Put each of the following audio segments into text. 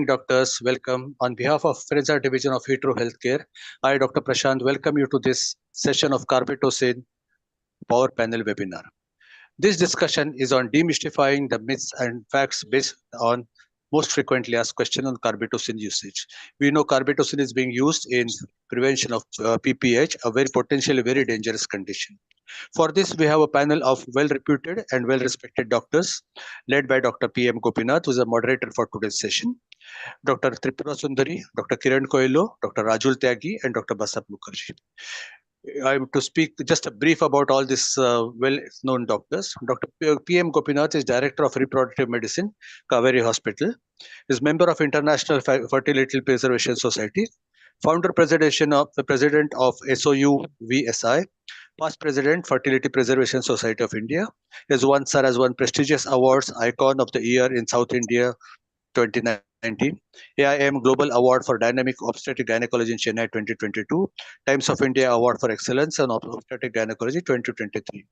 Doctors, welcome. On behalf of Fraser Division of Hetero Healthcare, I, Dr. Prashant, welcome you to this session of CARBETOCIN Power Panel webinar. This discussion is on demystifying the myths and facts based on most frequently asked questions on carbetocin usage. We know carbetocin is being used in prevention of PPH, a very potentially very dangerous condition. For this, we have a panel of well-reputed and well-respected doctors, led by Dr. PM Gopinath, who is a moderator for today's session, Dr. Tripura Sundari, Dr. Kiran Koilo, Dr. Rajul Tyagi, and Dr. Basap Mukherjee. I am to speak just a brief about all these well-known doctors. Dr. PM Gopinath is Director of Reproductive Medicine, Kaveri Hospital. Is member of International Fertility Preservation Society, founder president of SOU VSI, past president Fertility Preservation Society of India. Has won prestigious awards, Icon of the Year in South India 2019, AIM Global Award for Dynamic Obstetric Gynecology in Chennai 2022, Times of India Award for Excellence in Obstetric Gynecology 2023.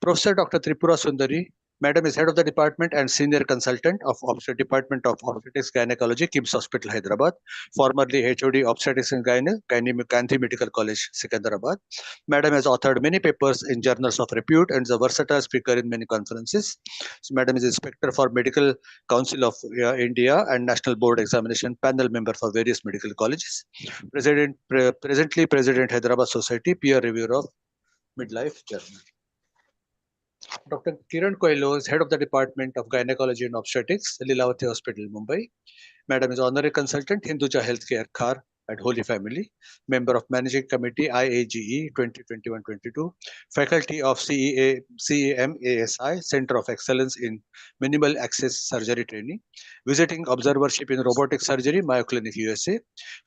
Professor Dr. Tripura Sundari, Madam is head of the department and senior consultant of Department of Obstetrics Gynecology, KIMS Hospital, Hyderabad, formerly HOD Obstetrics and Gandhi Medical College, Secunderabad. Madam has authored many papers in journals of repute and is a versatile speaker in many conferences. So, Madam is Inspector for Medical Council of India and National Board Examination Panel member for various medical colleges. Presently President Hyderabad Society, peer reviewer of Midlife Journal. Dr. Kiran Koilo is head of the Department of Gynecology and Obstetrics, Lilavati Hospital, Mumbai. Madam is honorary consultant, Hinduja Healthcare, Khar at Holy Family, member of Managing Committee, IAGE 2021-22, faculty of CEMASI, Center of Excellence in Minimal Access Surgery Training, visiting observership in robotic surgery, Mayo Clinic, USA,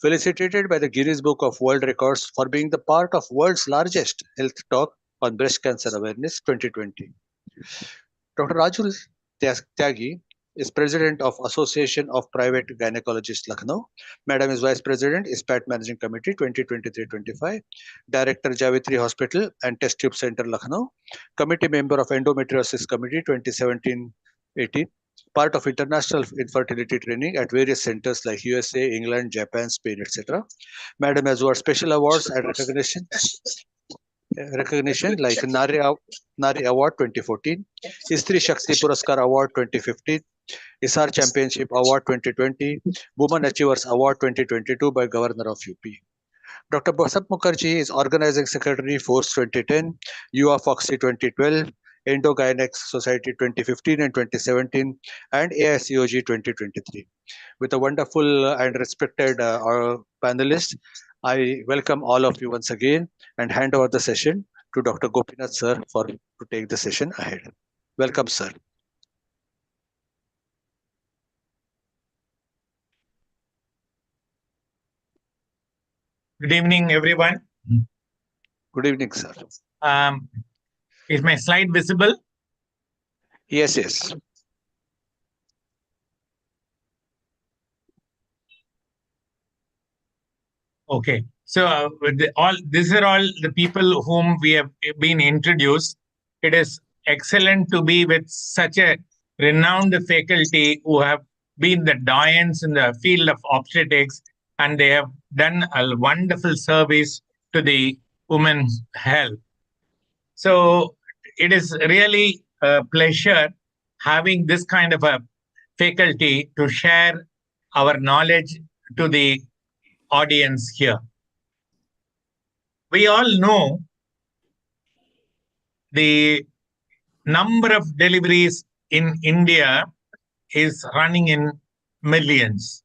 felicitated by the Guinness Book of World Records for being the part of world's largest health talk on breast cancer awareness 2020. Dr. Rajul Tyagi is president of Association of Private Gynecologists, Lucknow. Madam is vice president, ISPAT Managing Committee 2023-25, director, Javitri Hospital and Test Tube Center, Lucknow, committee member of Endometriosis Committee 2017-18, part of international infertility training at various centers like USA, England, Japan, Spain, etc. Madam has won special awards and recognition like Nari Award 2014, Istri Shakti Puraskar Award 2015, ISAR Championship Award 2020, Women Achievers Award 2022 by Governor of UP. Dr. Basap Mukherjee is Organizing Secretary, Force 2010, UA Foxy 2012, Endo-Gynecs Society 2015 and 2017, and AICOG 2023. With a wonderful and respected panelist, I welcome all of you once again and hand over the session to Dr. Gopinath sir to take the session ahead. Welcome, sir. Good evening, everyone. Good evening, sir. Is my slide visible? Yes, yes. Okay. So these are all the people whom we have been introduced. It is excellent to be with such a renowned faculty who have been the doyens in the field of obstetrics, and they have done a wonderful service to the women's health. So it is really a pleasure having this kind of a faculty to share our knowledge to the audience here. We all know the number of deliveries in India is running in millions.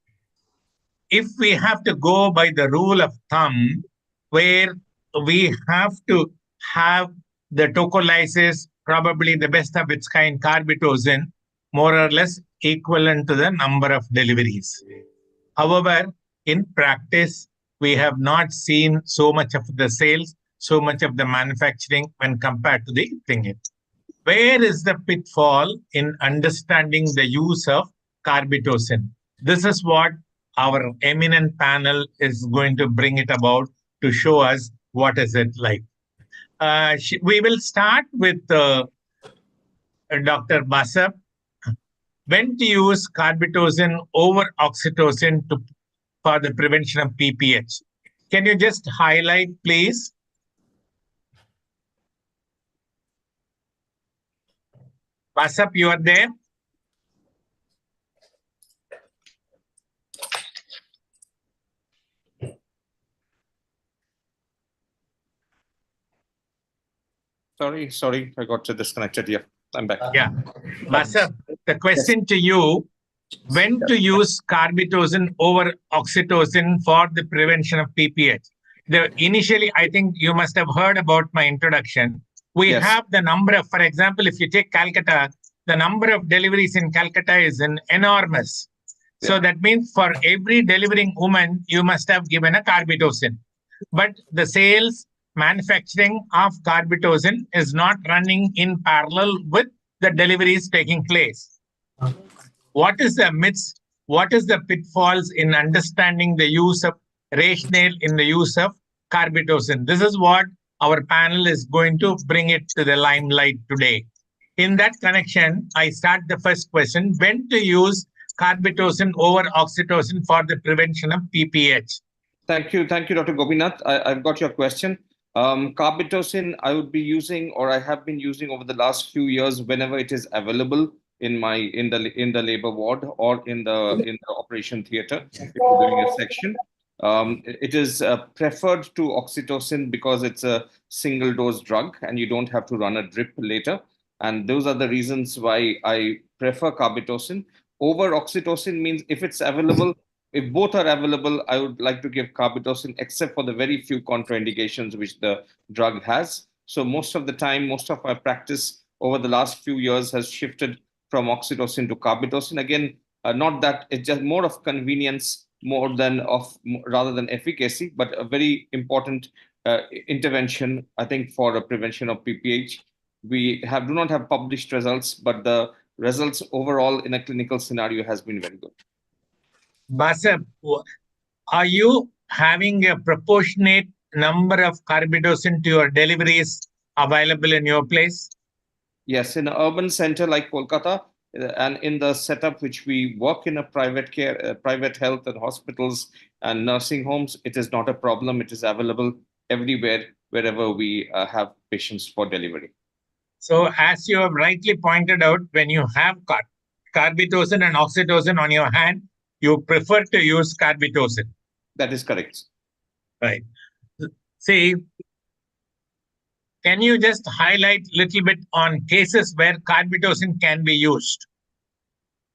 If we have to go by the rule of thumb, where we have to have the tocolysis, probably the best of its kind, carbetocin, more or less equivalent to the number of deliveries. However, in practice, we have not seen so much of the sales, so much of the manufacturing when compared to the thing. Where is the pitfall in understanding the use of carbetocin? This is what our eminent panel is going to bring it about to show us what is it like. We will start with Dr. Basap. when to use carbetocin over oxytocin for the prevention of PPH. Can you just highlight, please? Basap, you are there? Sorry, I got disconnected. Yeah, I'm back. Yeah. Basap, the question to you, when to use carbetocin over oxytocin for the prevention of PPH? Initially, I think you must have heard about my introduction. We have the number of, for example, if you take Calcutta, the number of deliveries in Calcutta is enormous. So that means for every delivering woman, you must have given a carbetocin. But the sales, manufacturing of carbetocin is not running in parallel with the deliveries taking place. What is the myths? What is the pitfalls in understanding the use of rationale in the use of carbetocin? This is what our panel is going to bring it to the limelight today. In that connection, I start the first question: when to use carbetocin over oxytocin for the prevention of PPH? Thank you, Dr. Gopinath. I've got your question. Carbetocin, I would be using, or I have been using over the last few years, whenever it is available in the labor ward or in the operation theater, if we're doing a section. It is preferred to oxytocin because it's a single dose drug and you don't have to run a drip later. And those are the reasons why I prefer carbetocin over oxytocin. Means if it's available, if both are available, I would like to give carbetocin, except for the very few contraindications which the drug has. So most of the time, most of my practice over the last few years has shifted from oxytocin to carbetocin. Again, not that it's just more of convenience, rather than efficacy, but a very important intervention, I think, for a prevention of PPH. We do not have published results, but the results overall in a clinical scenario has been very good. Basap, are you having a proportionate number of carbetocin to your deliveries available in your place? Yes, in an urban center like Kolkata, and in the setup which we work in a private care, private health and hospitals and nursing homes, it is not a problem. It is available everywhere, wherever we have patients for delivery. So as you have rightly pointed out, when you have carbetocin and oxytocin on your hand, you prefer to use carbetocin. That is correct. Right. See, can you just highlight a little bit on cases where carbetocin can be used?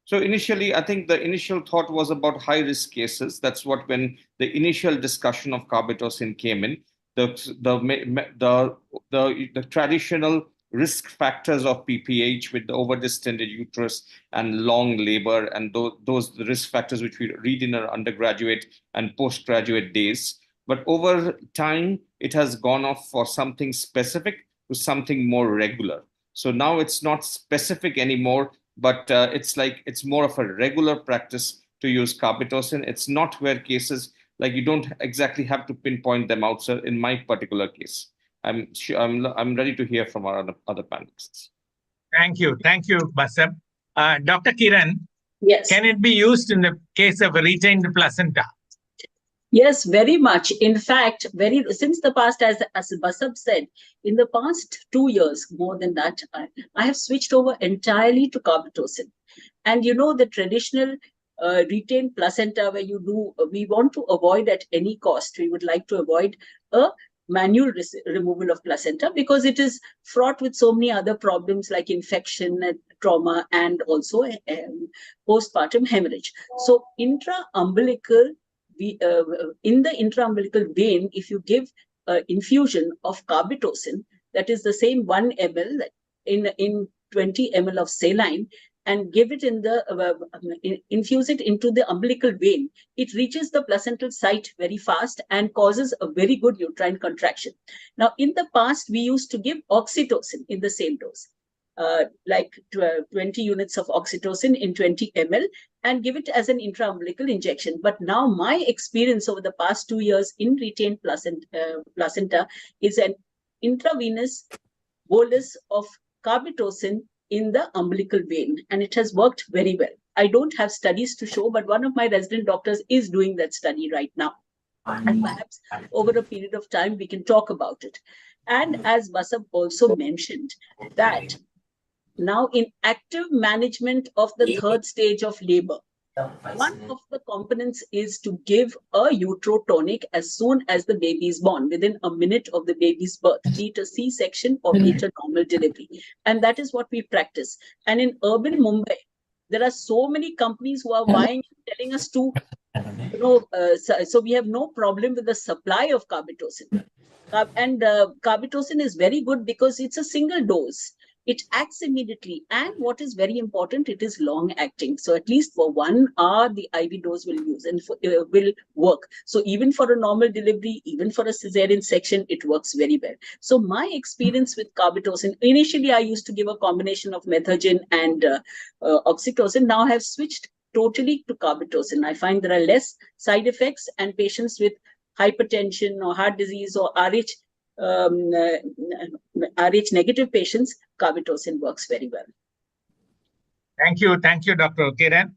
So initially, I think the initial thought was about high-risk cases. That's what, when the initial discussion of carbetocin came in, the traditional risk factors of PPH with the overdistended uterus and long labor, and those risk factors which we read in our undergraduate and postgraduate days. But over time, it has gone off for something specific to something more regular. So now it's not specific anymore, but it's more of a regular practice to use carbetocin. It's not where cases, like, you don't exactly have to pinpoint them out, sir. In my particular case, I'm ready to hear from our other panelists. Thank you, Basap. Dr. Kiran, yes, can it be used in the case of a retained placenta? Yes, very much. In fact, since the past, as Basab said, in the past 2 years, more than that, I have switched over entirely to carbetocin. And you know, the traditional retained placenta, where we want to avoid at any cost. We would like to avoid a manual removal of placenta because it is fraught with so many other problems like infection, trauma, and also postpartum hemorrhage. So intra-umbilical, in the intra-umbilical vein, if you give infusion of carbetocin, that is the same 1 ml in 20 ml of saline, and give it infuse it into the umbilical vein, it reaches the placental site very fast and causes a very good uterine contraction. Now, in the past, we used to give oxytocin in the same dose, like 20 units of oxytocin in 20 ml, and give it as an intra-umbilical injection. But now my experience over the past 2 years in retained placenta is an intravenous bolus of carbetocin in the umbilical vein, and it has worked very well. I don't have studies to show, but one of my resident doctors is doing that study right now. And perhaps over a period of time, we can talk about it. And as Basab also mentioned, that now in active management of the third stage of labor, one of the components is to give a uterotonic as soon as the baby is born, within a minute of the baby's birth, be it a C-section or be it a normal delivery. And that is what we practice. And in urban Mumbai, there are so many companies who are buying, telling us to, so we have no problem with the supply of carbetocin. And carbetocin is very good because it's a single dose. It acts immediately. And what is very important, it is long acting. So at least for 1 hour, the IV dose will use and will work. So even for a normal delivery, even for a cesarean section, it works very well. So my experience with carbetocin, initially I used to give a combination of methergin and oxytocin. Now I have switched totally to carbetocin. I find there are less side effects, and patients with hypertension or heart disease or RH negative patients, carbetocin works very well. Thank you, Dr. Kiran.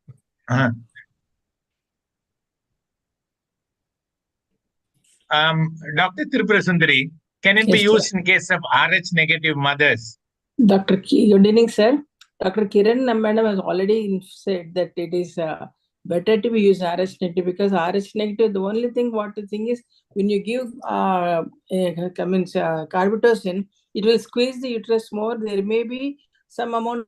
Dr. Tripura Sundari, can it be used in case of RH negative mothers? Good evening, sir. Dr. Kiran madam has already said that it is better to be used RH negative, because RH negative, the only thing, is when you give carbetocin, it will squeeze the uterus more. There may be some amount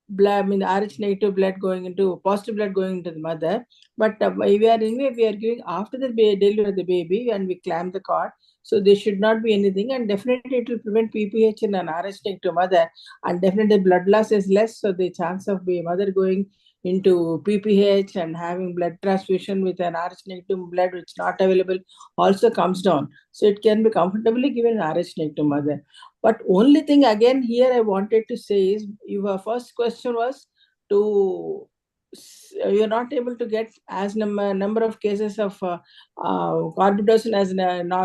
blood, RH negative blood going into positive blood going into the mother, but we are giving after the delivery of the baby, and we clamp the cord, so there should not be anything, and definitely it will prevent PPH in an RH negative mother, and definitely blood loss is less, so the chance of the mother going into PPH and having blood transfusion with an RH negative blood which is not available also comes down. So it can be comfortably given an RH negative mother. But only thing again here I wanted to say is, your first question was to, you're not able to get as number of cases of carbetocin as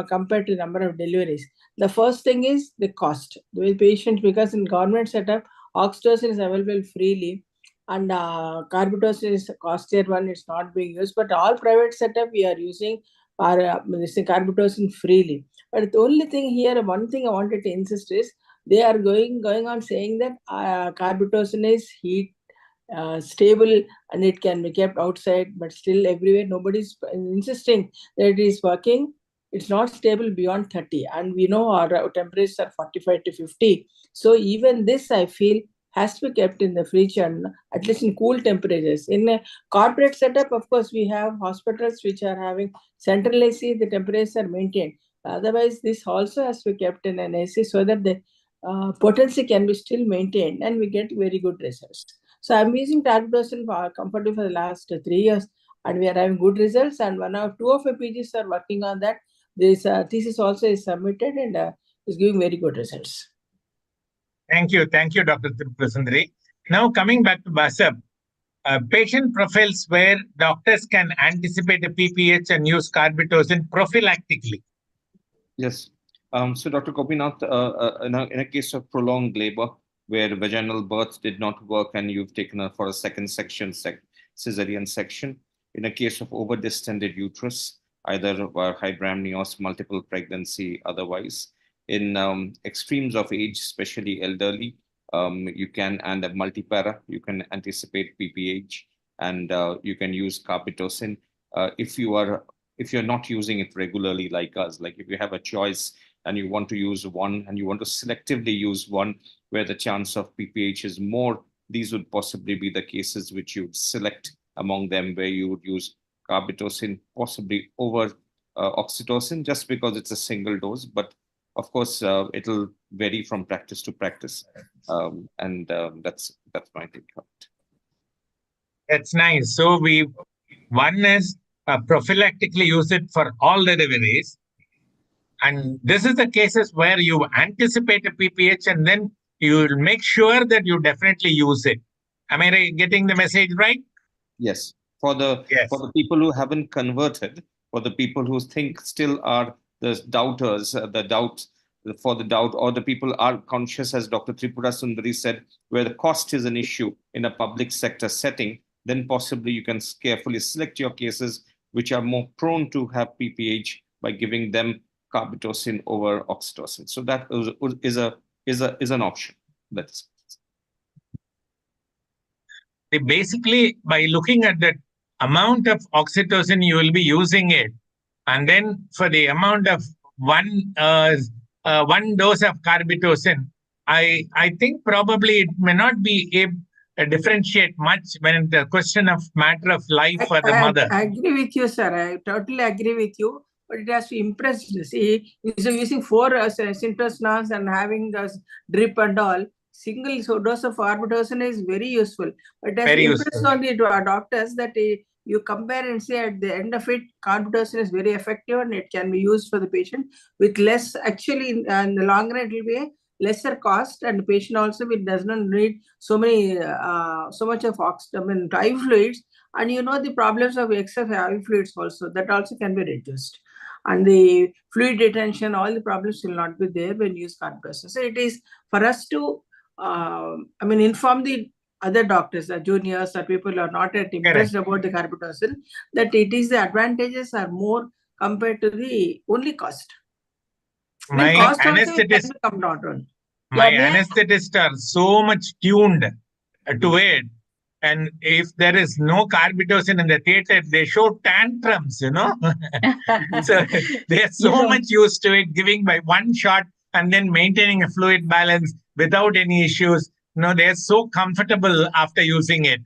compared to number of deliveries. The first thing is the cost. The patient, because in government setup, oxytocin is available freely, and carbetocin is a costlier one, it's not being used. But all private setup, we are using carbetocin freely. But the only thing here, one thing I wanted to insist is, they are going on saying that carbetocin is heat stable and it can be kept outside, but still everywhere nobody's insisting that it is working. It's not stable beyond 30, and we know our temperatures are 45 to 50. So even this, I feel, has to be kept in the fridge, and at least in cool temperatures. In a corporate setup, of course, we have hospitals which are having central AC, the temperatures are maintained. Otherwise, this also has to be kept in an AC so that the potency can be still maintained and we get very good results. So I'm using carbetocin comfortably for the last 3 years, and we are having good results, and 1 or 2 of our PGs are working on that. This thesis also is submitted and is giving very good results. Thank you, Dr. Tripura Sundari. Now coming back to Basab, patient profiles where doctors can anticipate a PPH and use carbetocin prophylactically. Yes. So Dr. Gopinath, in a case of prolonged labor where vaginal birth did not work and you've taken her for a second section, cesarean section, in a case of over-distended uterus, either hydramnios, multiple pregnancy, otherwise, in extremes of age, especially elderly, you can, and a multipara, you can anticipate PPH, and you can use carbetocin. If you're not using it regularly like us, like if you have a choice and you want to use one and you want to selectively use one where the chance of PPH is more, these would possibly be the cases which you would select among them, where you would use carbetocin possibly over oxytocin, just because it's a single dose. But of course, it'll vary from practice to practice, and that's my take on it. That's nice. So one is prophylactically use it for all deliveries, and this is the cases where you anticipate a PPH and then you will make sure that you definitely use it. Am I getting the message right? Yes. For the people who haven't converted, for the people who think still are the doubters, the doubt for the doubt, or the people are conscious, as Dr. Tripura Sundari said, where the cost is an issue in a public sector setting, then possibly you can carefully select your cases which are more prone to have PPH by giving them carbetocin over oxytocin. So that is an option. That's basically, by looking at the amount of oxytocin you will be using it, and then for the amount of one dose of carbetocin, I think probably it may not be able to differentiate much when the question of matter of life for the mother. I agree with you, sir. I totally agree with you. But it has to impress. See, instead of using 4 syntosnas and having this drip and all, single dose of carbetocin is very useful. But it has to impress on the doctors that you compare and say at the end of it, carbetocin is very effective and it can be used for the patient with less, actually in the long run, it will be a lesser cost, and the patient also does not need so much of IV fluids, and the problems of excess IV fluids also, that also can be reduced. And the fluid retention, all the problems will not be there when you use carbetocin. So it is for us to inform the other doctors, the juniors, or people who are not yet impressed about the carbetocin, that it is the advantages are more compared to the only cost. My cost anesthetists come down. My anesthetists are so much tuned to it. And if there is no carbetocin in the theater, they show tantrums, So they are so much used to it, giving by one shot and then maintaining a fluid balance without any issues. They are so comfortable after using it.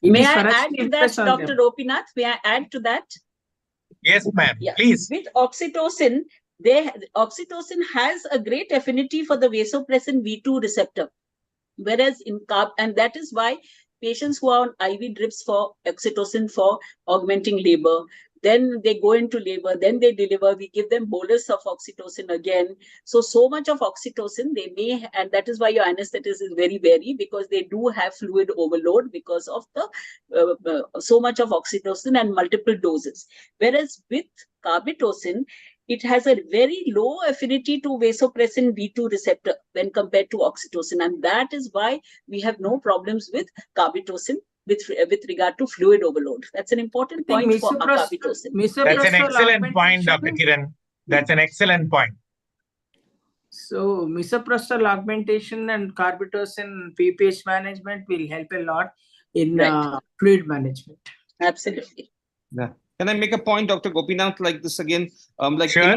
May I add to that, Dr. Gopinath? May I add to that? Yes, ma'am. Please. With oxytocin, oxytocin has a great affinity for the vasopressin V2 receptor, whereas in and that is why patients who are on IV drips for oxytocin for augmenting labor, then they go into labor, then they deliver, we give them bolus of oxytocin again. So much of oxytocin they may, and that is why your anesthetist is very wary, because they do have fluid overload because of the so much of oxytocin and multiple doses. Whereas with carbetocin, it has a very low affinity to vasopressin V2 receptor when compared to oxytocin. And that is why we have no problems with carbetocin with regard to fluid overload. That's an important point for carbetocin. That's an excellent point, Dr. Kiran. That's an excellent point. So misoprostol augmentation and carbetocin PPH management will help a lot in fluid management. Absolutely. Yeah. Can I make a point, Dr. Gopinath, like this again? Sure.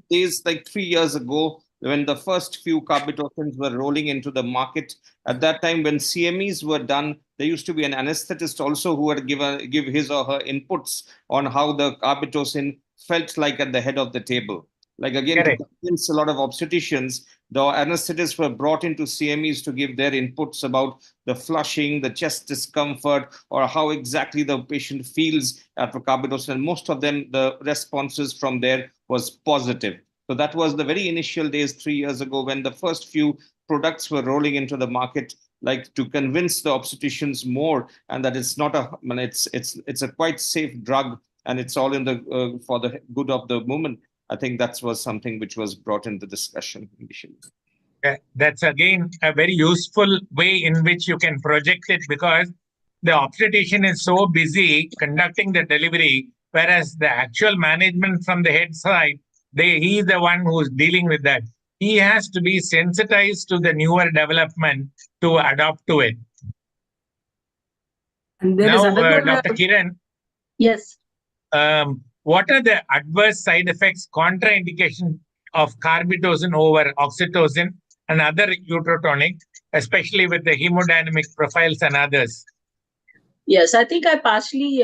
Days, like 3 years ago, when the first few carbetocins were rolling into the market, at that time when CMEs were done, there used to be an anesthetist also who would give his or her inputs on how the carbetocin felt like at the head of the table. Like again, to convince a lot of obstetricians, the anesthetists were brought into CMEs to give their inputs about the flushing, the chest discomfort, or how exactly the patient feels after carbetocin. And most of them, the responses from there was positive. So that was the very initial days 3 years ago when the first few products were rolling into the market, like to convince the obstetricians more, and that it's not it's a quite safe drug, and it's all in the for the good of the woman. I think that was something which was brought into discussion initially. That's again a very useful way in which you can project it, because the obstetrician is so busy conducting the delivery, whereas the actual management from the head side, he is the one who's dealing with that. He has to be sensitized to the newer development to adapt to it. And there is another Dr. Kiran. Yes. What are the adverse side effects, contraindication of carbetocin over oxytocin and other uterotonic, especially with the hemodynamic profiles and others? Yes, I think I partially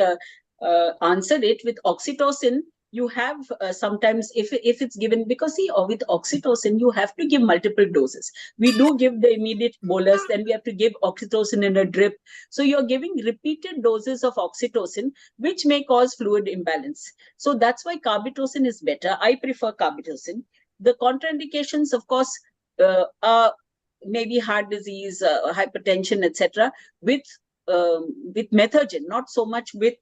answered it. With oxytocin, you have sometimes, if it's given, because see, with oxytocin, you have to give multiple doses. We do give the immediate bolus, then we have to give oxytocin in a drip. So you're giving repeated doses of oxytocin, which may cause fluid imbalance. So that's why carbetocin is better. I prefer carbetocin. The contraindications, of course, are maybe heart disease, hypertension, etc. with methogen, not so much with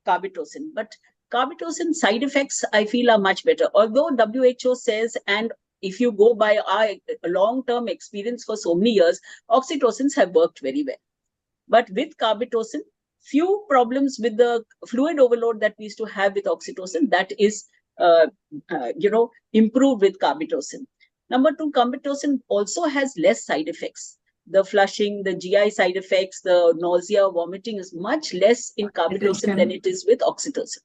carbetocin. But carbetocin side effects, I feel, are much better. Although WHO says, and if you go by our long-term experience for so many years, oxytocins have worked very well. But with carbetocin, few problems with the fluid overload that we used to have with oxytocin, that is, improved with carbetocin. Number two, carbetocin also has less side effects. The flushing, the GI side effects, the nausea, vomiting is much less in carbetocin than it is with oxytocin.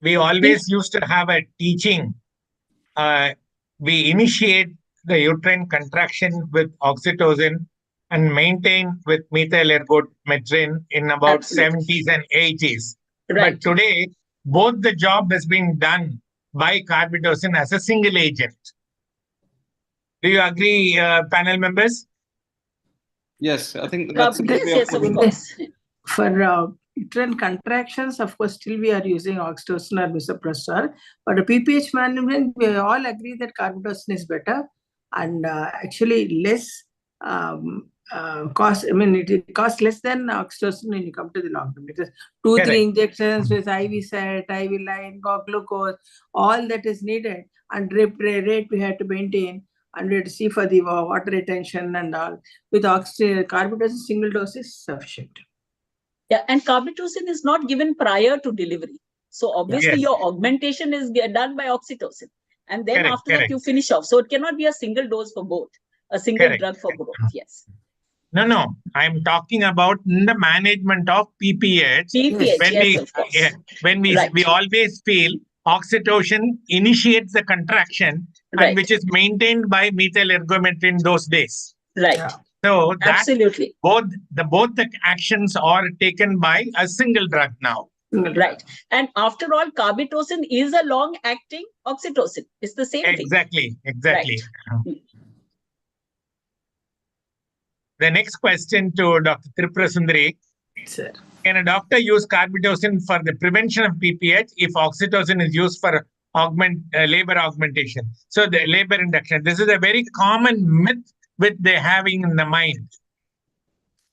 We always used to have a teaching. We initiate the uterine contraction with oxytocin and maintain with methyl ergometrin in about Absolutely. 70s and 80s. Right. But today, both the job has been done by carbetocin as a single agent. Do you agree, panel members? Yes, I think that's a good way Yes, of course. For uterine contractions, of course, still we are using oxytocin or misoprostol. But the PPH management, we all agree that carbetocin is better and actually less cost. I mean, it costs less than oxytocin when you come to the long term. It is 2-3 injections with IV set, IV line, glucose, all that is needed, and drip rate we have to maintain. And we have to see for the water retention and all. With carbetocin, single dose is sufficient. Yeah, and carbetocin is not given prior to delivery. So obviously your augmentation is done by oxytocin. And then after that you finish off. So it cannot be a single dose for both, a single drug for both. Yes. No. I'm talking about the management of PPH. PPH, when we always feel oxytocin initiates the contraction, and which is maintained by methyl ergometrin those days. Right. Yeah. So that Absolutely. both the actions are taken by a single drug now. Right. And after all, carbetocin is a long-acting oxytocin. It's the same thing. Exactly. Right. The next question to Dr. Tripura Sundari. Sir. Can a doctor use carbetocin for the prevention of PPH if oxytocin is used for labor augmentation? So the labor induction. This is a very common myth which they're having in the mind.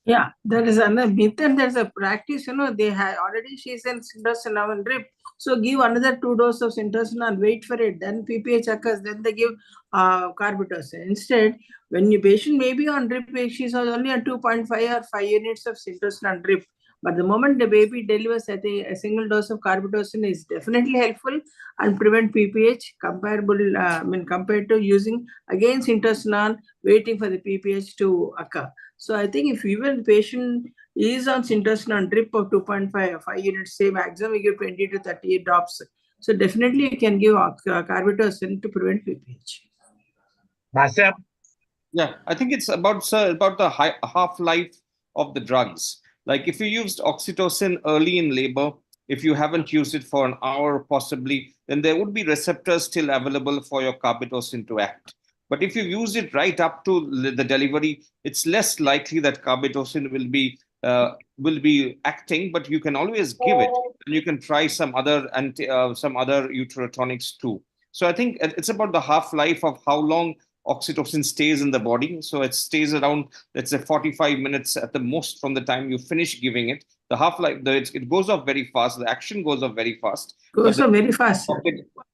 Yeah, there is another myth and there's a practice, they have already she's in sintocinamide drip. So give another 2 doses of sintocinamide, wait for it, then PPH occurs, then they give carbetocin. Instead, when your patient may be on drip, she's only on 2.5 or 5 units of sintocinamide drip. But the moment the baby delivers, I think a single dose of carbetocin is definitely helpful and prevent PPH compared to using again sintocinamide, waiting for the PPH to occur. So I think if even the patient is on sintocinamide drip of 2.5 or 5 units, say maximum we give 20 to 38 drops. So definitely you can give carbetocin to prevent PPH. Masab? Yeah, I think it's about the half-life of the drugs. Like if you used oxytocin early in labor, if you haven't used it for an hour possibly, then there would be receptors still available for your carbetocin to act. But if you use it right up to the delivery, it's less likely that carbetocin will be acting. But you can always give it, and you can try some other uterotonics too. So I think it's about the half-life of how long oxytocin stays in the body. So it stays around, let's say, 45 minutes at the most from the time you finish giving it. The half-life, it goes off very fast. The action goes off very fast. Goes off very fast.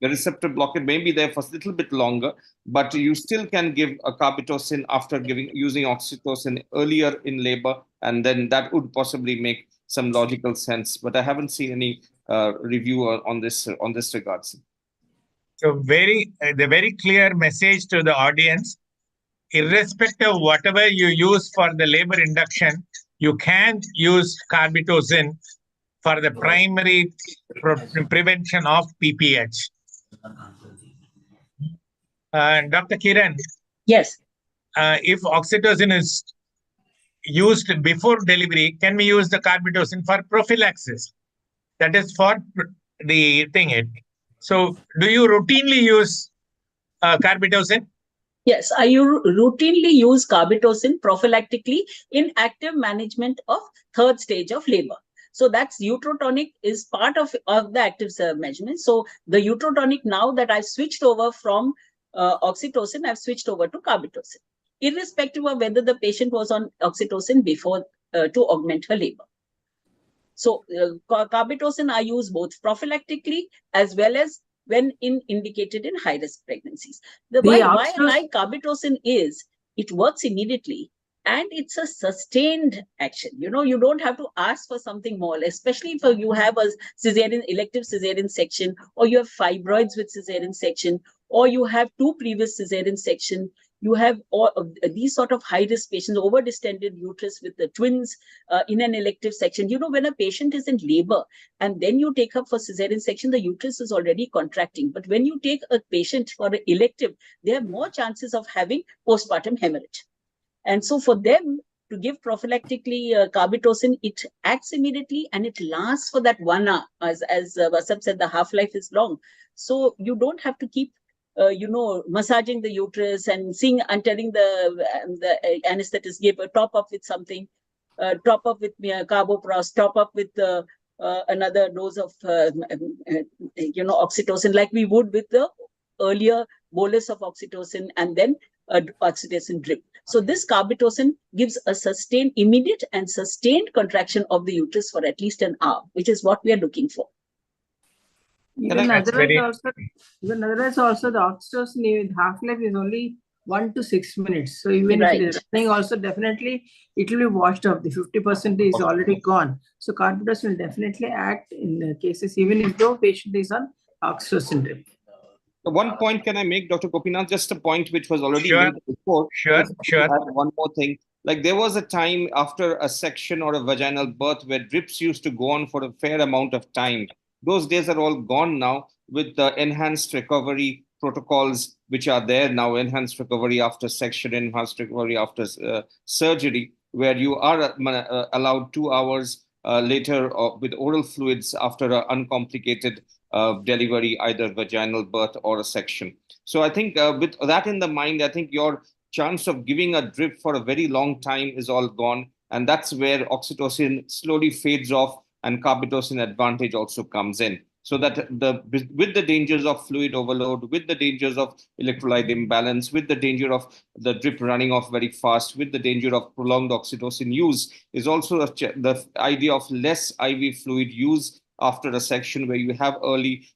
The receptor blockade may be there for a little bit longer, but you still can give a carbetocin after using oxytocin earlier in labor, and then that would possibly make some logical sense. But I haven't seen any review on this regards. So the very clear message to the audience, irrespective of whatever you use for the labor induction, you can use carbetocin for the primary prevention of PPH. Dr. Kiran. Yes. If oxytocin is used before delivery, can we use the carbetocin for prophylaxis? That is for the thing. So do you routinely use carbetocin? Yes, I routinely use carbetocin prophylactically in active management of third stage of labor. So that's uterotonic is part of the active management. So the uterotonic, now that I've switched over from oxytocin, I've switched over to carbetocin, irrespective of whether the patient was on oxytocin before to augment her labor. So carbetocin I use both prophylactically as well as when indicated in high-risk pregnancies. Why I like carbetocin is it works immediately and it's a sustained action. You know, you don't have to ask for something more, especially if you have a elective cesarean section, or you have fibroids with cesarean section, or you have 2 previous cesarean section. You have all of these sort of high-risk patients, over-distended uterus with the twins in an elective section. You know, when a patient is in labor and then you take up for cesarean section, the uterus is already contracting. But when you take a patient for an elective, they have more chances of having postpartum hemorrhage. And so for them to give prophylactically carbetocin, it acts immediately and it lasts for that 1 hour. As Vasab said, the half-life is long. So you don't have to keep massaging the uterus and seeing and telling the anesthetist, give a top up with something, top up with carboprost, top up with another dose of oxytocin, like we would with the earlier bolus of oxytocin and then oxytocin drip. So this carbetocin gives a sustained, immediate and sustained contraction of the uterus for at least an hour, which is what we are looking for. Even otherwise also the oxytocin half-life is only 1 to 6 minutes. So even if it is running, also definitely it will be washed off. The 50% is already gone. So carbetocin will definitely act in cases even if the patient is on oxytocin drip. One point can I make, Dr. Gopinath? Just a point which was already made before. Sure. One more thing. Like there was a time after a section or a vaginal birth where drips used to go on for a fair amount of time. Those days are all gone now with the enhanced recovery protocols which are there now, enhanced recovery after section, enhanced recovery after surgery, where you are allowed 2 hours later with oral fluids after an uncomplicated delivery, either vaginal birth or a section. So I think with that in the mind, I think your chance of giving a drip for a very long time is all gone. And that's where oxytocin slowly fades off and carbetocin advantage also comes in. So that with the dangers of fluid overload, with the dangers of electrolyte imbalance, with the danger of the drip running off very fast, with the danger of prolonged oxytocin use, is also the idea of less IV fluid use after a section where you have early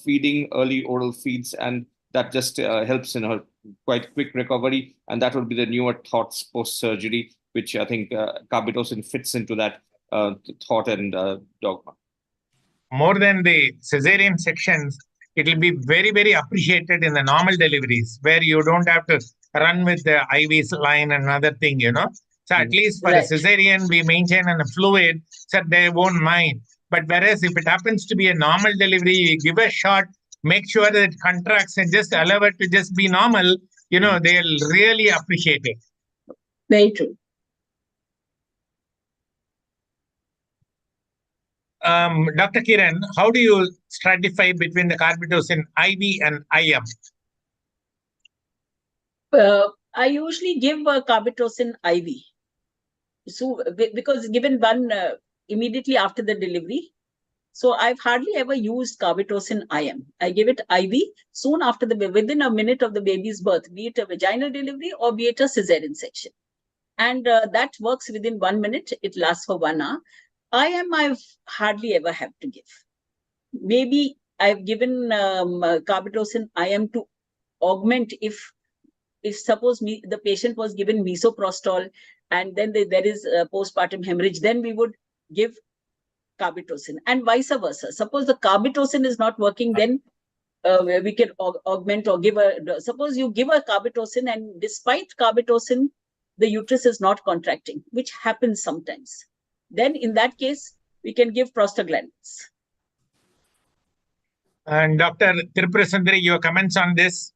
feeding, early oral feeds, and that just helps in a quite quick recovery. And that would be the newer thoughts post-surgery, which I think carbetocin fits into that thought and dogma. More than the cesarean sections, it will be very, very appreciated in the normal deliveries where you don't have to run with the IV line and another thing, So at least for the cesarean, we maintain a fluid, so they won't mind. But whereas if it happens to be a normal delivery, you give a shot, make sure that it contracts and just allow it to just be normal, they'll really appreciate it. Very true. Dr. Kiran, how do you stratify between the carbetocin IV and IM? I usually give carbetocin IV. So because given one immediately after the delivery, so I've hardly ever used carbetocin IM. I give it IV soon after within a minute of the baby's birth, be it a vaginal delivery or be it a cesarean section. And that works within 1 minute. It lasts for 1 hour. IM I've hardly ever have to give. Maybe I've given carbetocin IM to augment if suppose the patient was given misoprostol and then there is postpartum hemorrhage, then we would give carbetocin, and vice versa. Suppose the carbetocin is not working, then we can augment or give suppose you give a carbetocin and despite carbetocin, the uterus is not contracting, which happens sometimes. Then in that case, we can give prostaglandins. And Dr. Tirupurasundari, your comments on this?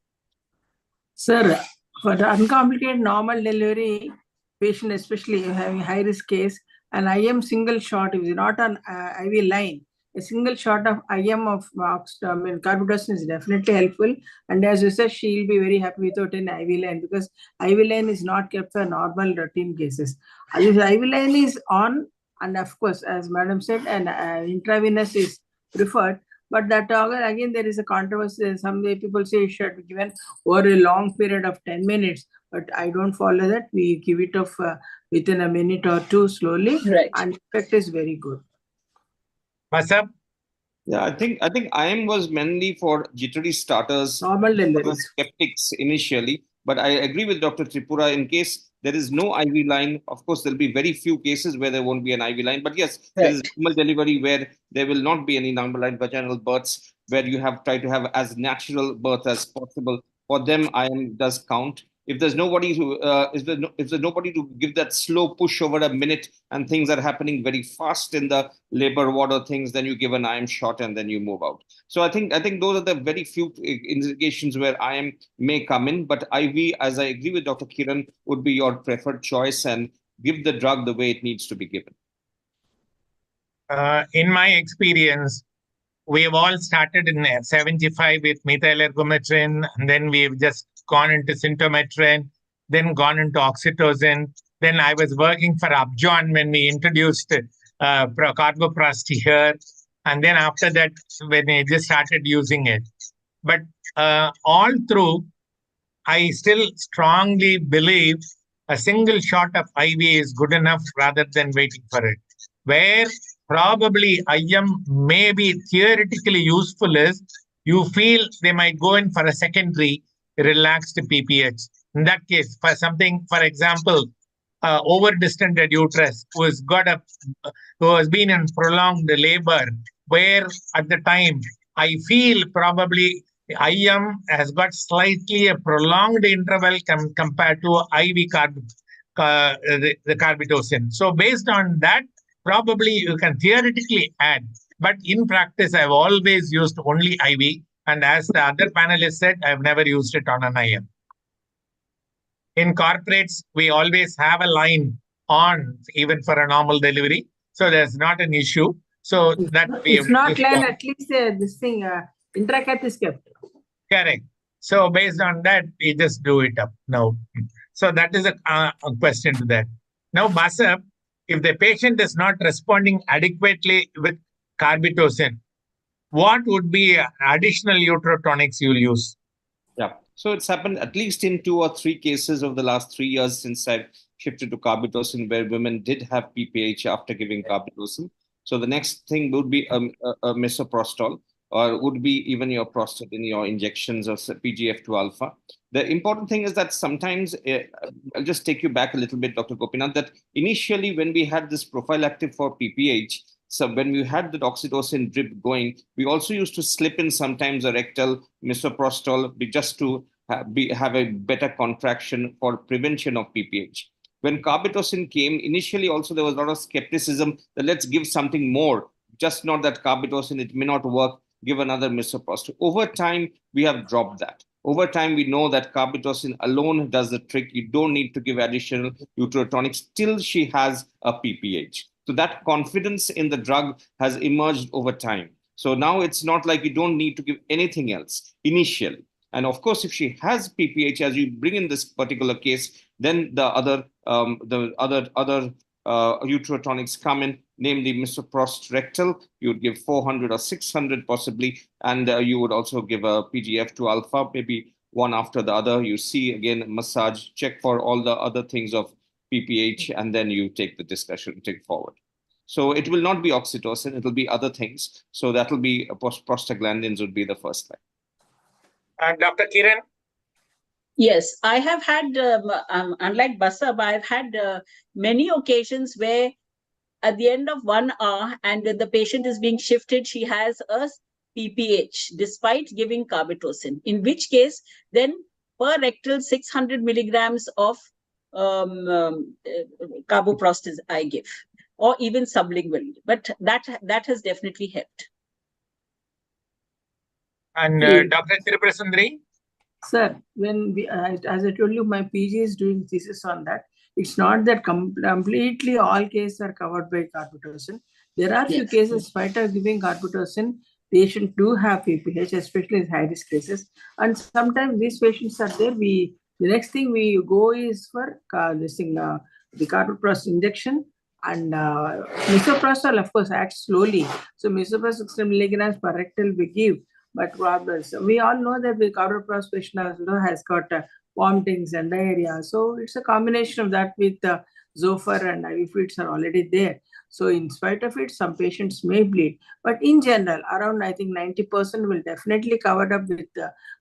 Sir, for the uncomplicated normal delivery patient, especially having high-risk case, an IM single shot, if it's not an IV line, a single shot of IM of carbetocin is definitely helpful. And as you said, she'll be very happy without an IV line, because IV line is not kept for normal routine cases. If IV line is on, and of course, as Madam said, an intravenous is preferred. But that again, there is a controversy. Some people say it should be given over a long period of 10 minutes. But I don't follow that. We give it off within a minute or two slowly. Right. And effect is very good. Vasab? Yeah, I think IM was mainly for jittery starters, Normal for the deliveries. skeptics initially. But I agree with Dr. Tripura. In case there is no IV line, of course, there'll be very few cases where there won't be an IV line. But yes, there is Right. normal delivery where there will not be any normal line vaginal births, where you have tried to have as natural birth as possible. For them, IM does count. If there's nobody who, if there's nobody to give that slow push over a minute and things are happening very fast in the labor ward or things, then you give an IM shot and then you move out. So I think those are the very few indications where IM may come in, but IV, as I agree with Dr. Kiran, would be your preferred choice and give the drug the way it needs to be given. In my experience, we have all started in 75 with methylergometrin, and then we've just gone into symptometrin, then gone into oxytocin. Then I was working for Upjohn when we introduced carboprost here. And then after that, when I just started using it. But all through, I still strongly believe a single shot of IV is good enough rather than waiting for it. Where probably IM may be theoretically useful is you feel they might go in for a secondary relaxed PPH. In that case, for something, for example, over distended uterus who has been in prolonged labor, where at the time I feel probably IM has got slightly a prolonged interval compared to IV the carbetocin. So based on that, probably you can theoretically add. But in practice, I've always used only IV. And as the other panelists said, I've never used it on an IM. In corporates, we always have a line on even for a normal delivery. So there's not an issue. So that it's not line, at least this thing, intracath is kept. Correct. So based on that, we just do it up now. So that is a question to that. Now, Basab, if the patient is not responding adequately with carbetocin, what would be additional uterotonics you'll use? Yeah. So it's happened at least in 2 or 3 cases over the last 3 years since I've shifted to carbetocin, where women did have PPH after giving carbetocin. So the next thing would be a misoprostol, or would be even your prostaglandin, your injections of PGF2 alpha. The important thing is that sometimes, I'll just take you back a little bit, Dr. Gopinath, that initially when we had this prophylactic for PPH, so when we had the oxytocin drip going, we also used to slip in sometimes a rectal misoprostol just to have a better contraction for prevention of PPH. When carbetocin came, initially also there was a lot of skepticism that let's give something more, just not that carbetocin, it may not work, give another misoprostol. Over time, we have dropped that. Over time, we know that carbetocin alone does the trick. You don't need to give additional uterotonics till she has a PPH. So that confidence in the drug has emerged over time. So now it's not like you don't need to give anything else initially. And of course, if she has PPH, as you bring in this particular case, then the other uterotonics come in, namely misoprost rectal. You would give 400 or 600 possibly, and you would also give a PGF2 alpha, maybe one after the other. You see again massage, check for all the other things of PPH, and then you take the discussion, take forward. So it will not be oxytocin, it will be other things. So that will be prostaglandins would be the first line. And Dr. Kiran? Yes, I have had, unlike Basab, I've had many occasions where at the end of 1 hour and when the patient is being shifted, she has a PPH despite giving carbetocin, in which case then per rectal 600 milligrams of carboprost I give, or even sublingually, but that has definitely helped. And Dr. Tirupurasundari? Sir, when we, as I told you, my PG is doing thesis on that. It's not that completely all cases are covered by carbetocin. There are few cases, in spite of giving carbetocin, patients do have PPH, especially in high-risk cases. And sometimes these patients are there. The next thing we go is for the carboprost injection, and misoprostol, of course, acts slowly. So misoprostol 60 milligrams per rectal we give. But we all know that the carboprost patient has got vomitings and diarrhea. So it's a combination of that with Zofar and IV fluids are already there. So in spite of it, some patients may bleed. But in general, around I think 90% will definitely covered up with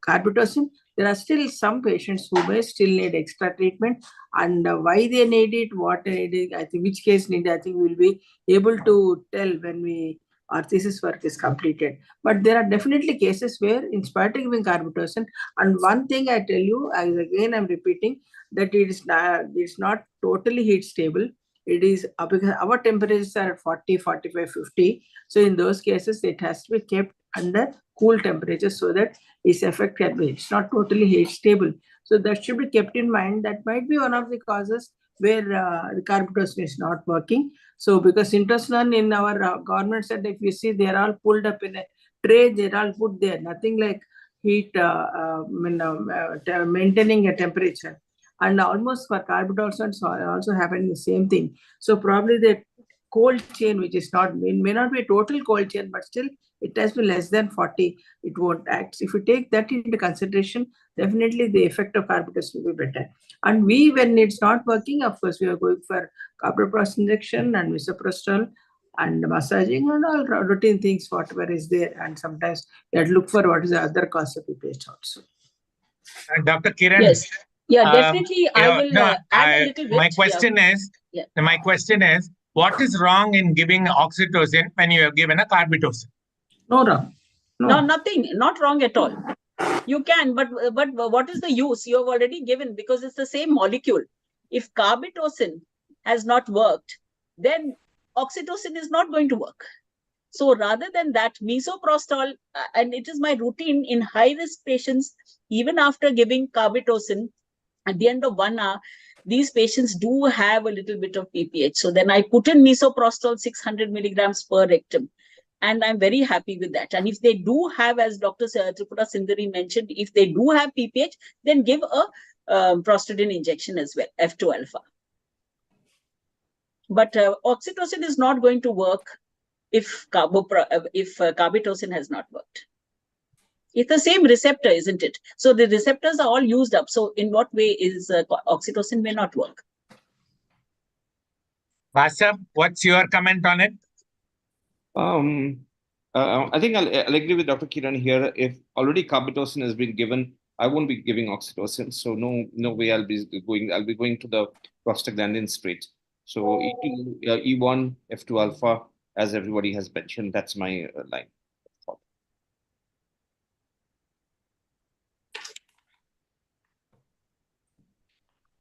carbetocin. There are still some patients who may still need extra treatment, and why they need it, what they need, I think which case need, I think we'll be able to tell when our thesis work is completed. But there are definitely cases where in spite of giving carbetocin, and one thing I tell you, I'm repeating, that it's not totally heat stable. It is because our temperatures are at 40, 45, 50. So in those cases, it has to be kept under cool temperature so that its effect can be. It's not totally heat stable. So that should be kept in mind. That might be one of the causes where the carbetocin is not working. So because Syntocinon in our government said, if you see, they're all pulled up in a tray, they're all put there. Nothing like heat, maintaining a temperature. And almost for carbetocin also happening the same thing. So probably the cold chain, which is not, may not be a total cold chain, but still it has to be less than 40, it won't act. If you take that into consideration, definitely the effect of carbetocin will be better. And when it's not working, of course, we are going for carboprost injection and misoprostol and massaging and all routine things, whatever is there. And sometimes we have to look for what is the other cause of BPH also. Dr. Kiran. Yes. Yeah, definitely. I will add a little bit. My question is, what is wrong in giving oxytocin when you have given a carbetocin? No wrong. No, nothing. Not wrong at all. You can, but what is the use? You have already given, because it's the same molecule. If carbetocin has not worked, then oxytocin is not going to work. So rather than that, misoprostol, and it is my routine in high-risk patients, even after giving carbetocin, at the end of 1 hour, these patients do have a little bit of PPH. So then I put in misoprostol 600 milligrams per rectum. And I'm very happy with that. And if they do have, as Dr. Tripura Sundari mentioned, if they do have PPH, then give a prostaglandin injection as well, F2 alpha. But oxytocin is not going to work if carbetocin has not worked. It's the same receptor, isn't it? So the receptors are all used up. So in what way is oxytocin may not work? Vasab, what's your comment on it? I think I'll agree with Dr. Kiran here. If already carbetocin has been given, I won't be giving oxytocin. So no way I'll be going to the prostaglandin straight. So E2, E1, F2 alpha, as everybody has mentioned, that's my line.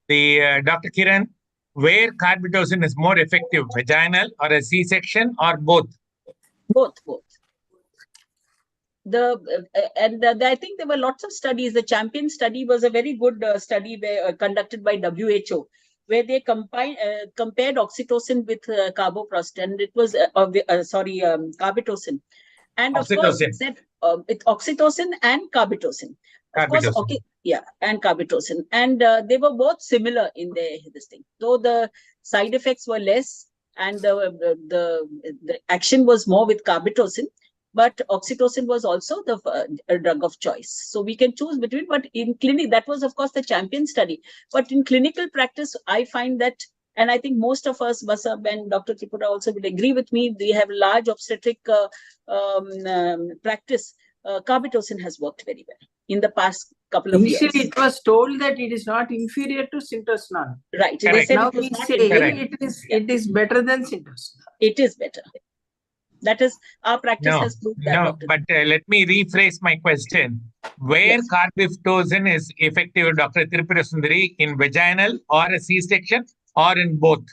Dr. Kiran, where carbetocin is more effective, vaginal or a C-section or both? Both. I think there were lots of studies. The Champion study was a very good study conducted by WHO, where they compared oxytocin with carboprost, and it was carbetocin, and of course it said with oxytocin and carbetocin. Of course, okay, yeah, and carbetocin, and they were both similar in this thing, though the side effects were less and the action was more with carbetocin. But oxytocin was also the drug of choice. So we can choose between, but in clinic, that was of course the Champion study. But in clinical practice, I find that, and I think most of us, Basab and Dr. Tripura also will agree with me, they have large obstetric practice. Carbetocin has worked very well in the past couple of years. Initially, it was told that it is not inferior to Syntocinon. Right. They said now it was we not say it is better than Syntocinon. It is better. That is, our practice has proved that. No, but let me rephrase my question. Where carbetocin is effective, Dr. Tripura Sundari, in vaginal or a C-section or in both?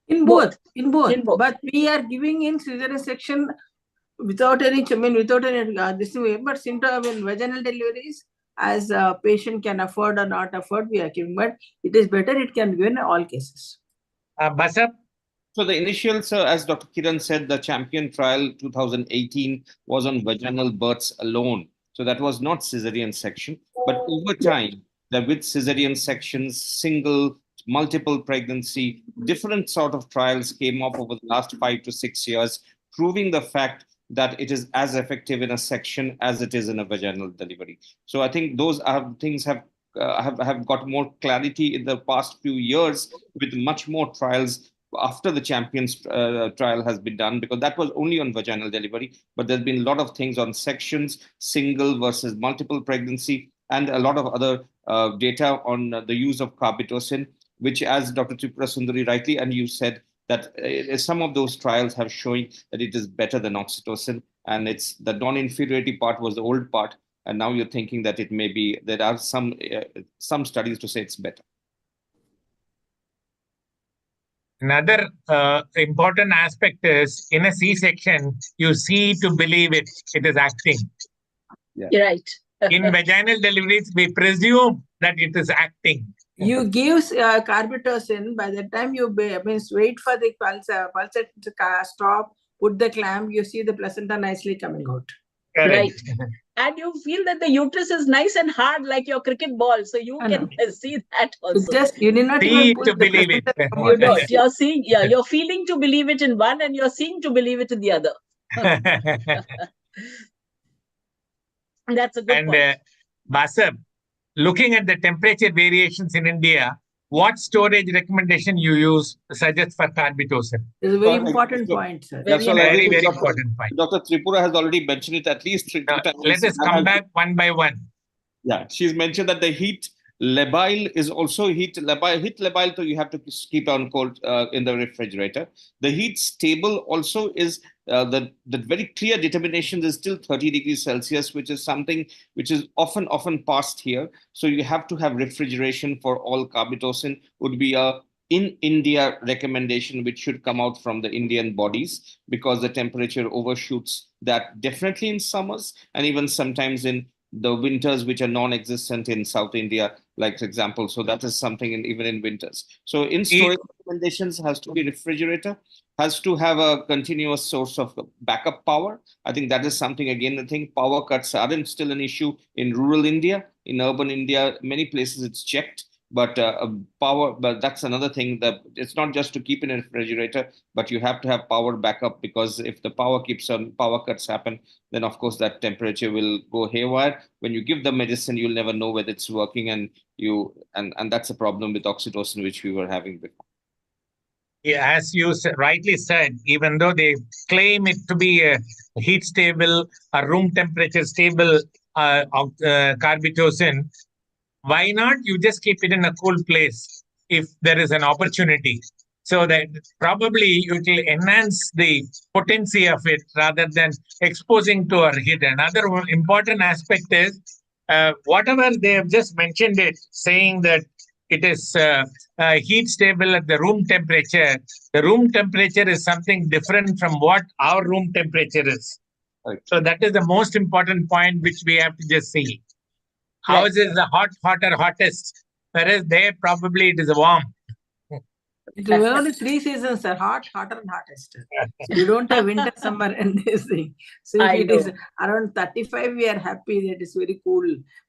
In both. But we are giving in cesarean section without any, this way. But vaginal deliveries, as a patient can afford or not afford, we are giving. But it is better, it can be given in all cases. Basab? So the initial, as Dr. Kiran said, the Champion trial 2018 was on vaginal births alone. So that was not cesarean section. But over time, with cesarean sections, single, multiple pregnancy, different sort of trials came up over the last 5 to 6 years, proving the fact that it is as effective in a section as it is in a vaginal delivery. So I think those things have got more clarity in the past few years with much more trials after the Champions trial has been done, because that was only on vaginal delivery, but there's been a lot of things on sections, single versus multiple pregnancy, and a lot of other data on the use of carbetocin, which, as Dr. Tripura Sundari rightly, and you said, that some of those trials have showing that it is better than oxytocin, and it's the non-inferiority part was the old part, and now you're thinking that it may be, there are some studies to say it's better. Another important aspect is, in a C-section, you see to believe it is acting. Yeah. You're right. In vaginal deliveries, we presume that it is acting. You give carbetocin, by the time you wait for the pulse to stop, put the clamp, you see the placenta nicely coming out. Correct. Right. And you feel that the uterus is nice and hard like your cricket ball. So you can see that also. You need not See even pull to the believe it. placenta from You one don't. side. You're seeing, you're feeling to believe it in one and you're seeing to believe it in the other. That's a good point. And Basab, looking at the temperature variations in India, what storage recommendation you suggest for carbetocin? It's a very important point, sir. That's all. Very, I think very Dr. important point. Dr. Tripura has already mentioned it at least three times. Let us come back one by one. Yeah, she's mentioned that the heat labile is also heat labile, so you have to keep on cold in the refrigerator. The heat stable also is the very clear determination is still 30 degrees Celsius, which is something which is often passed here. So you have to have refrigeration for all carbetocin, would be a in India recommendation, which should come out from the Indian bodies, because the temperature overshoots that definitely in summers and even sometimes in the winters, which are non-existent in South India, like for example. So that is something even in winters. So in storage recommendations has to be refrigerator, has to have a continuous source of backup power. I think that is something, again, I think power cuts aren't still an issue in rural India. In urban India, many places it's checked. But that's another thing, that it's not just to keep in a refrigerator, but you have to have power backup, because if the power cuts happen, then of course that temperature will go haywire. When you give the medicine, you'll never know whether it's working, and that's a problem with oxytocin, which we were having before. Yeah, as you rightly said, even though they claim it to be a heat stable, a room temperature stable carbetocin, why not you just keep it in a cool place if there is an opportunity? So that probably it will enhance the potency of it rather than exposing to our heat. Another important aspect is whatever they have just mentioned it, saying that it is heat stable at the room temperature. The room temperature is something different from what our room temperature is. Right. So that is the most important point which we have to just see. Ours is the hottest, whereas there probably it is warm. It is only 3 seasons, sir: hot, hotter, and hottest. So you don't have winter, summer, and this thing. So if it is around 35, we are happy that it's very cool.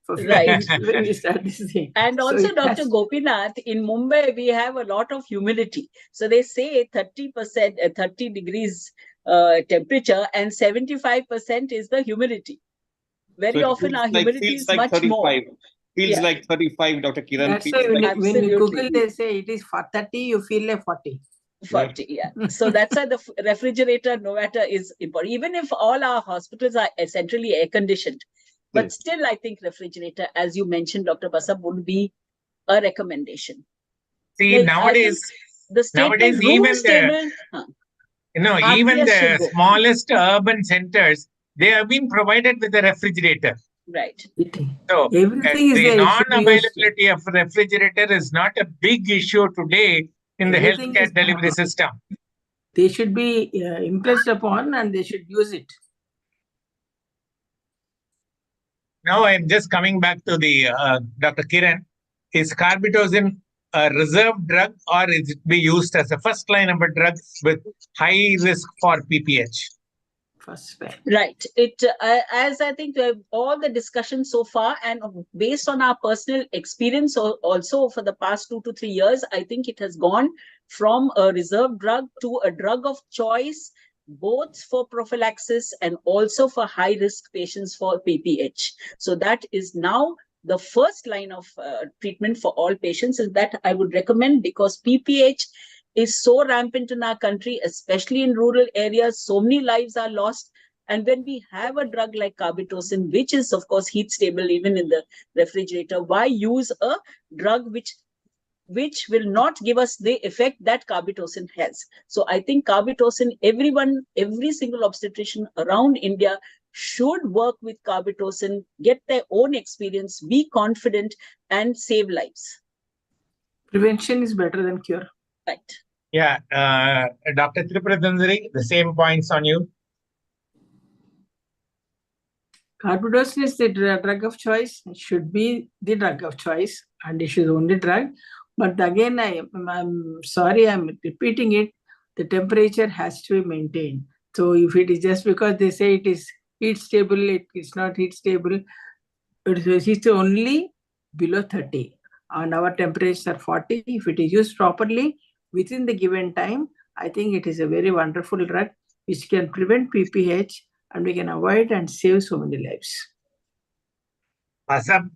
Right. When we start this thing. And also, Dr. Gopinath, in Mumbai, we have a lot of humidity. So they say 30%, 30 degrees temperature, and 75% is the humidity. Very often our humidity is much 35. more. Feels like 35, Dr. Kiran. That's why when you Google, they say it is 30, you feel like 40. 40, yeah. So that's why the refrigerator, no matter, is important. Even if all our hospitals are essentially air conditioned, but still, I think refrigerator, as you mentioned, Dr. Basab, would be a recommendation. See, nowadays even the smallest urban centers, they have been provided with a refrigerator. Right. So everything is the non-availability of refrigerator is not a big issue today in the healthcare delivery system. They should be impressed upon, and they should use it. Now I'm just coming back to the Dr. Kiran. Is carbetocin a reserved drug, or is it be used as a first line of a drug with high risk for PPH? Right. It as I think all the discussion so far, and based on our personal experience also for the past 2 to 3 years, I think it has gone from a reserved drug to a drug of choice, both for prophylaxis and also for high risk patients for PPH. So that is now the first line of treatment for all patients, is that I would recommend, because PPH is so rampant in our country, especially in rural areas. So many lives are lost. And when we have a drug like carbetocin, which is, of course, heat stable even in the refrigerator, why use a drug which will not give us the effect that carbetocin has? So I think carbetocin, every single obstetrician around India should work with carbetocin, get their own experience, be confident, and save lives. Prevention is better than cure. Right. Yeah, Dr. Tripurathundari, the same points on you. Carbetocin is the drug of choice. It should be the drug of choice, and it is the only drug. But again, I'm sorry, I'm repeating it. The temperature has to be maintained. So if it is just because they say it is heat stable, it is not heat stable. It is only below 30. And our temperatures are 40. If it is used properly within the given time, I think it is a very wonderful drug which can prevent PPH, and we can avoid and save so many lives. Asam?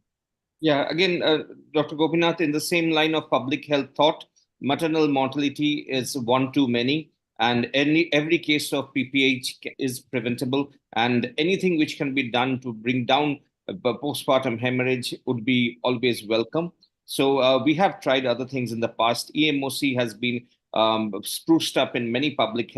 Yeah, again, Dr. Gopinath, in the same line of public health thought, maternal mortality is one too many, and every case of PPH is preventable, and anything which can be done to bring down postpartum hemorrhage would be always welcome. So we have tried other things in the past. EMOC has been spruced up in many public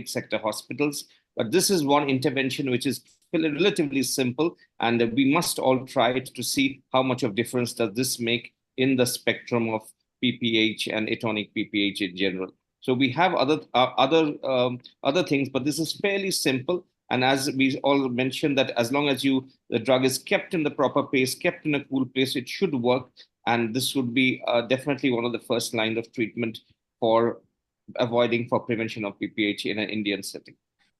sector hospitals, but this is one intervention which is relatively simple, and we must all try it to see how much of difference does this make in the spectrum of PPH and atonic PPH in general. So we have other things, but this is fairly simple. And as we all mentioned, that as long as the drug is kept in the proper place, kept in a cool place, it should work. And this would be definitely one of the first lines of treatment for prevention of PPH in an Indian setting.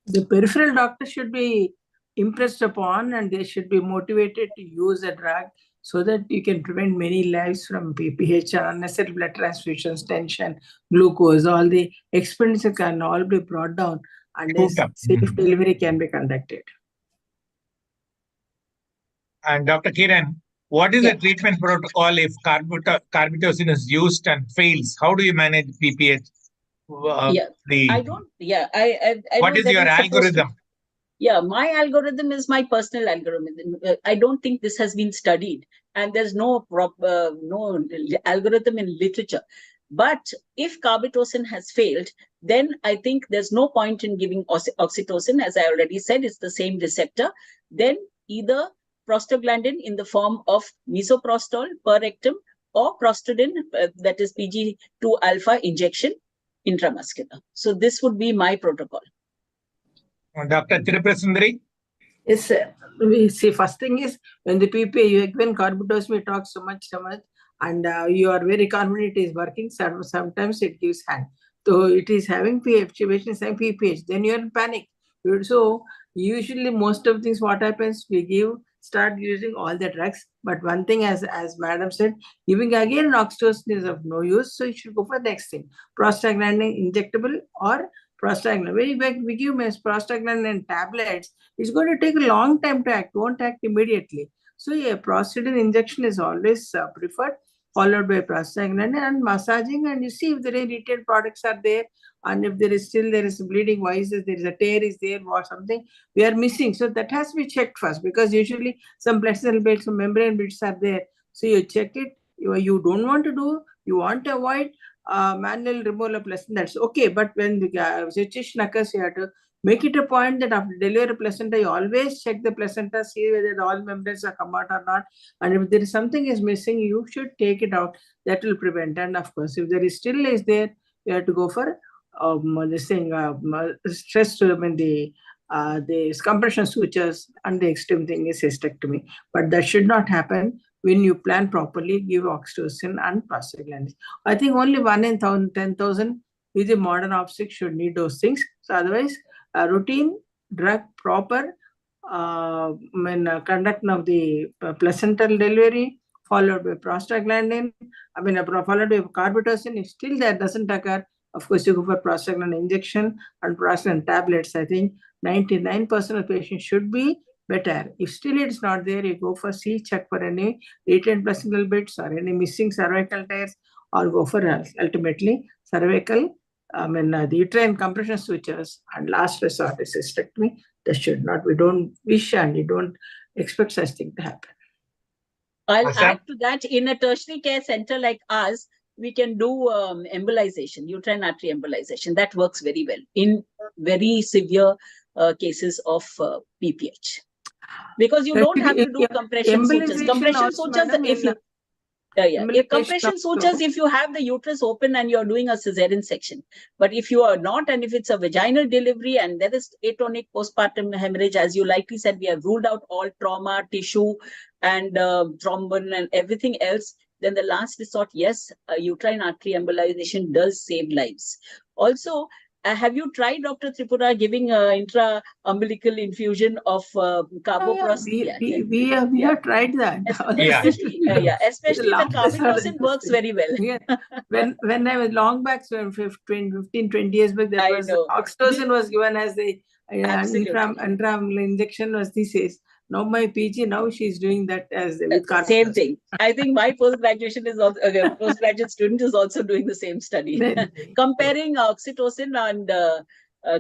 The peripheral doctor should be impressed upon, and they should be motivated to use a drug so that you can prevent many lives from PPH and unnecessary blood transfusions, tension, glucose. All the expenditure can all be brought down, and safe delivery can be conducted. And Dr. Kiran, what is the treatment protocol if carbetocin is used and fails? How do you manage PPH? What is your algorithm? My algorithm is my personal algorithm. I don't think this has been studied, and there's no algorithm in literature. But if carbetocin has failed, then I think there's no point in giving oxytocin. As I already said, it's the same receptor. Then either prostaglandin in the form of misoprostol per rectum, or prostadin, that is PG2 alpha injection intramuscular. So this would be my protocol. Dr. Tripurathundari? Yes, we see, first thing is when the PPH, when carbetocin, we talk so much, and you are very confident it is working. Sometimes it gives hand. So it is having PPH, then you are in panic. So usually most of things, what happens, we start using all the drugs. But one thing, as madam said, giving again oxytocin is of no use. So you should go for the next thing, prostaglandin injectable or prostaglandin. When we give prostaglandin tablets, it's going to take a long time to act, won't act immediately. So a prostaglandin injection is always preferred, followed by prostaglandin and massaging, and you see if there are retail products are there, and if there is bleeding, why is there is a tear is there or something we are missing. So that has to be checked first, because usually some blood cell bits, some membrane bits are there. So you check it. You don't want to do, you want to avoid manual removal of placenta, that's okay. But when the situation occurs, you have to make it a point that after delivery of placenta, you always check the placenta, see whether all membranes are come out or not. And if there is something is missing, you should take it out. That will prevent. And of course, if there is still is there, you have to go for stress to the compression sutures, and the extreme thing is hysterectomy. But that should not happen. When you plan properly, give oxytocin and prostaglandin. I think only 1 in 10,000 with a modern obstetric should need those things. So otherwise, routine drug proper conduct of the placental delivery, followed by prostaglandin. Followed by carbetocin. If still that doesn't occur, of course, you go for prostaglandin injection and prostaglandin tablets. I think 99% of patients should be better. If still it's not there, you go for check for any retained placental bits or any missing cervical tears or go for ultimately cervical, the uterine compression sutures, and last resort is hysterectomy. That should not. We don't wish and we don't expect such thing to happen. I'll Awesome. add to that, in a tertiary care center like ours, we can do embolization, uterine artery embolization. That works very well in very severe cases of PPH. Because you don't have to do compression sutures. Compression sutures, compression sutures, if you have the uterus open and you're doing a cesarean section. But if you are not, and if it's a vaginal delivery and there is atonic postpartum hemorrhage, as you likely said, we have ruled out all trauma, tissue, and thrombin and everything else, then the last resort, yes, uterine artery embolization does save lives. Also, have you tried, Dr. Tripura, giving intra-umbilical infusion of carboprost? We have tried that. Especially the carbetocin works very well. When I was long back, so 15, 20 years back, oxytocin was given as the intra-umbilical injection was thesis. Now my PG, now she's doing that as with carbetocin. Same thing. I think my postgraduation is also postgraduate student is also doing the same study, comparing oxytocin and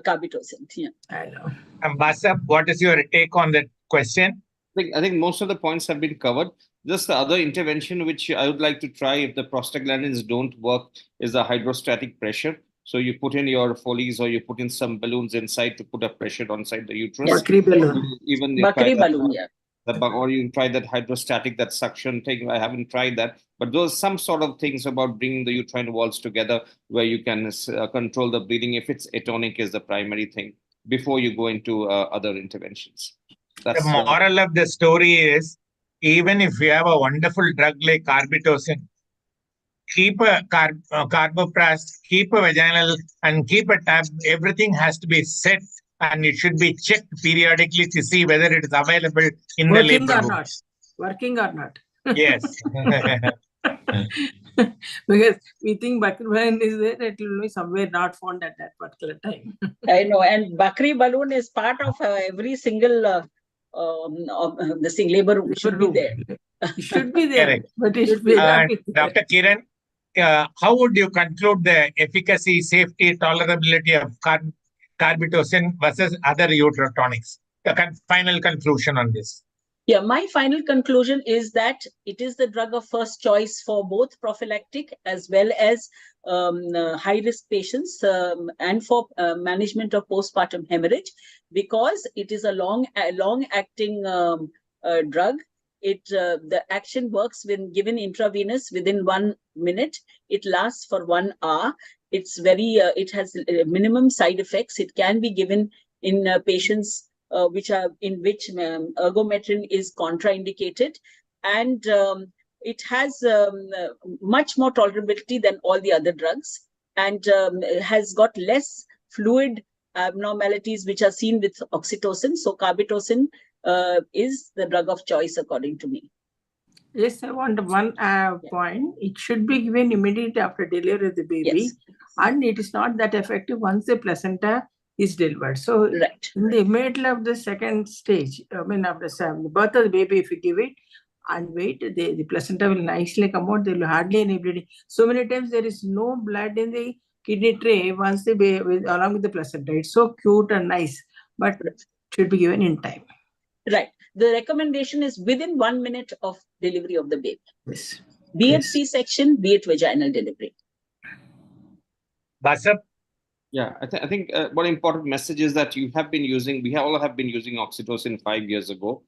carbetocin. Yeah. I know. Basab, what is your take on that question? I think most of the points have been covered. Just the other intervention which I would like to try if the prostaglandins don't work is the hydrostatic pressure. So you put in your Foley's or you put in some balloons inside to put a pressure inside the uterus. Bakri balloon. Even Bakri balloon, yeah. Or you try that hydrostatic, that suction thing. I haven't tried that. But those some sort of things about bringing the uterine walls together where you can control the bleeding if it's atonic is the primary thing before you go into other interventions. The moral of the story is, even if you have a wonderful drug like carbetocin, keep a carboprost, keep a vaginal, and keep a tab. Everything has to be set, and it should be checked periodically to see whether it is available in the labor room. Working or not. Yes. Because we think Bakri balloon is there, it will be somewhere not found at that particular time. I know, and Bakri balloon is part of every single labor room. Should be there. It should be there. Correct. But it should be Dr. Kiran, how would you conclude the efficacy, safety, tolerability of carbetocin versus other uterotonics? The final conclusion on this. Yeah, my final conclusion is that it is the drug of first choice for both prophylactic as well as high-risk patients and for management of postpartum hemorrhage, because it is a long-acting drug. The action works when given intravenous within 1 minute. It lasts for 1 hour. It's it has minimum side effects. It can be given in patients which ergometrin is contraindicated, and it has much more tolerability than all the other drugs, and has got less fluid abnormalities which are seen with oxytocin. So carbetocin is the drug of choice according to me. Yes, I want one point. It should be given immediately after delivery of the baby, and it is not that effective once the placenta is delivered. So in the middle of the second stage, after the birth of the baby, if you give it and wait, the placenta will nicely come out. There will hardly any bleeding. So many times there is no blood in the kidney tray once the baby along with the placenta. It's so cute and nice, but should be given in time. Right. The recommendation is within 1 minute of delivery of the baby. Yes. Be it C-section, be it vaginal delivery. Basab? Yeah, I think one important message is that we all have been using oxytocin 5 years ago.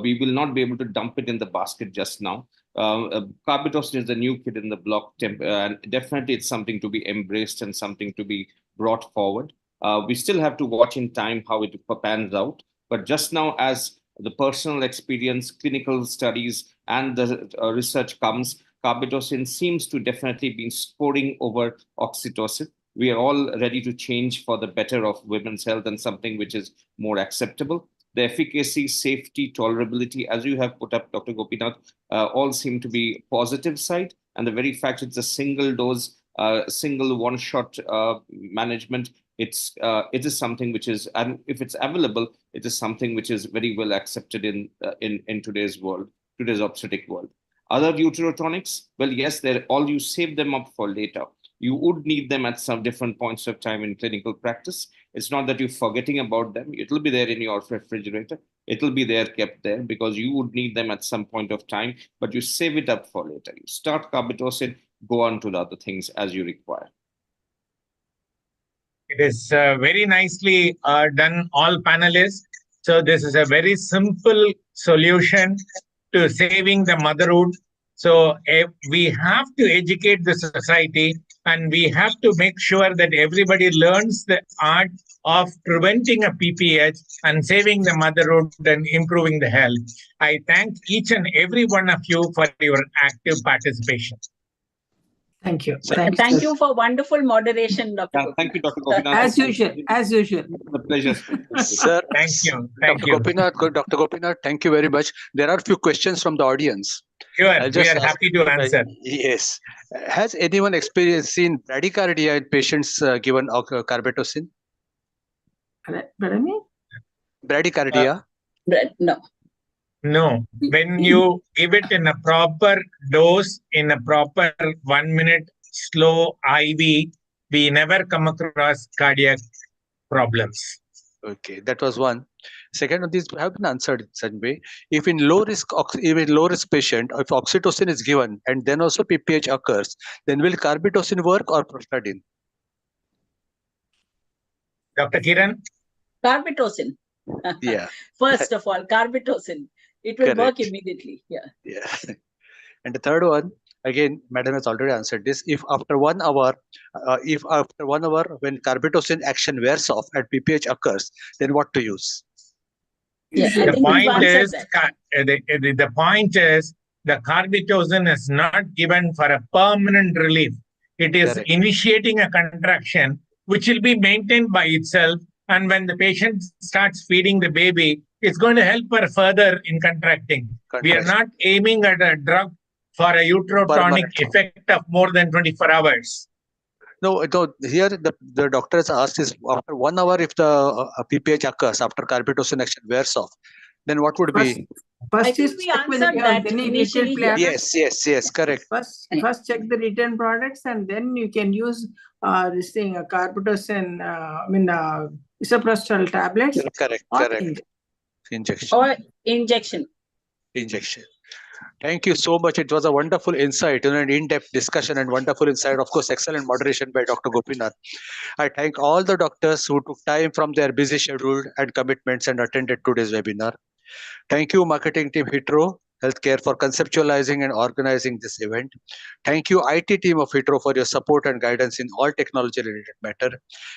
We will not be able to dump it in the basket just now. Carbetocin is the new kid in the block, and definitely it's something to be embraced and something to be brought forward. We still have to watch in time how it pans out. But just now, as the personal experience, clinical studies, and the research comes, carbetocin seems to definitely be scoring over oxytocin. We are all ready to change for the better of women's health and something which is more acceptable. The efficacy, safety, tolerability, as you have put up, Dr. Gopinath, all seem to be positive side. And the very fact it's a single dose, single one-shot management, it is something which is, and if it's available, it is something which is very well accepted in today's world, today's obstetric world. Other uterotonics, well, yes, they're all, you save them up for later. You would need them at some different points of time in clinical practice. It's not that you're forgetting about them. It'll be there in your refrigerator. It'll be there, kept there, because you would need them at some point of time, but you save it up for later. You start carbetocin, go on to the other things as you require. It is very nicely done, all panelists. So this is a very simple solution to saving the motherhood. So we have to educate the society, and we have to make sure that everybody learns the art of preventing a PPH and saving the motherhood and improving the health. I thank each and every one of you for your active participation. Thank you. Thank you for wonderful moderation, Dr. Gopinath. Thank you, Dr. Gopinath. As usual, as usual. It's a pleasure. Sir, Thank you. Thank Dr. you. Gopinath, Dr. Gopinath, thank you very much. There are a few questions from the audience. Sure, I'll we just are ask- happy to answer. Yes. Has anyone seen bradycardia in patients given carbetocin? But I mean, Bradycardia? No. No, when you give it in a proper dose, in a proper 1 minute slow IV, we never come across cardiac problems. Okay, that was one. Second, of these have been answered in such way. If in low risk patient, if oxytocin is given and then also PPH occurs, then will carbetocin work or prostaglandin? Dr. Kiran? Carbetocin. Yeah. First of all, carbetocin. It will work Correct. immediately. Yeah. Yeah. And the third one, again, madam has already answered this. If after 1 hour, when carbetocin action wears off and PPH occurs, then what to use? Yeah, I The think we've point answered is, that. the point is, the carbetocin is not given for a permanent relief. It is Correct. initiating a contraction, which will be maintained by itself. And when the patient starts feeding the baby, it's going to help her further in contracting. We are not aiming at a drug for a uterotonic Permanent. effect of more than 24 hours. No, here the doctor has asked is after 1 hour if the PPH occurs after carbetocin action wears off, then what would be? I First think is we check whether answered you have that any initially, retail yeah. products. Yes, correct. First check the return products, and then you can use this thing, carbetocin, isoprostol tablets. Correct. Injection. Or injection. Thank you so much. It was a wonderful insight, an in-depth discussion and wonderful insight. Of course, excellent moderation by Dr. Gopinath. I thank all the doctors who took time from their busy schedule and commitments and attended today's webinar. Thank you, marketing team Hitro Healthcare, for conceptualizing and organizing this event. Thank you, IT team of Hitro, for your support and guidance in all technology-related matter.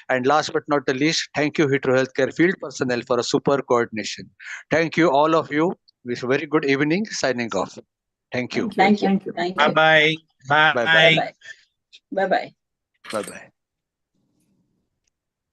And last but not the least, thank you, Hitro Healthcare field personnel, for a super coordination. Thank you, all of you. Wish a very good evening. Signing off. Thank you. Thank you. Bye-bye. Bye. Bye-bye. Bye-bye. Bye-bye.